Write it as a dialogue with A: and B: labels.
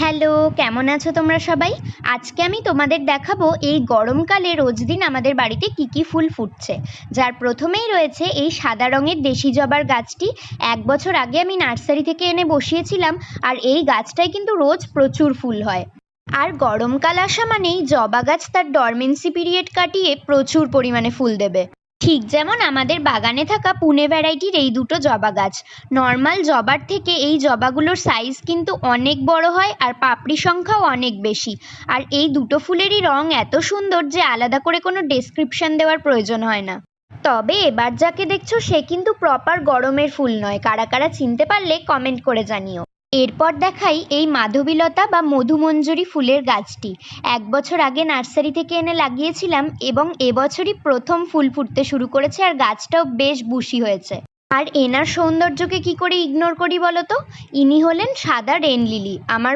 A: Hello, কেমন আছো তোমরা সবাই? আজকে আমি তোমাদের দেখাবো এই গরমকালে রোজ দিন আমাদের বাড়িতে কি কি ফুল ফুটছে। যার প্রথমেই রয়েছে এই সাদা রঙের দেশি জবার গাছটি। 1 বছর আগে আমি নার্সারি থেকে এনে বসিয়েছিলাম, আর এই গাছটায় কিন্তু রোজ প্রচুর ফুল হয়। আর গরমকাল আসা মানেই জবা গাছ তার ডরমেন্সি পিরিয়ড কাটিয়ে প্রচুর পরিমাণে ফুল দেবে। ঠিক যেমন আমাদের বাগানে থাকা পুনে ভ্যারাইটির এই দুটো জবা গাছ, নর্মাল জবার থেকে এই জবাগুলোর সাইজ কিন্তু অনেক বড় হয় আর পাপড়ি সংখ্যাও অনেক বেশি। আর এই দুটো ফুলেরই রং এত সুন্দর যে আলাদা করে কোনো ডেসক্রিপশন দেওয়ার প্রয়োজন হয় না। তবে এবার যাকে দেখছো সে কিন্তু প্রপার গরমের ফুল নয়, কারা কারা চিনতে পারলে কমেন্ট করে জানিও। এরপর দেখাই এই মাধবীলতা বা মধুমঞ্জরি ফুলের গাছটি। 1 বছর আগে নার্সারি থেকে এনে লাগিয়েছিলাম এবং এবছরই প্রথম ফুল ফুটতে শুরু করেছে, আর গাছটাও বেশ বুশি হয়েছে। আর এনার সৌন্দর্যকে কি করে ইগনোর করি বলো তো? ইনি হলেন সাদা রেন লিলি, আমার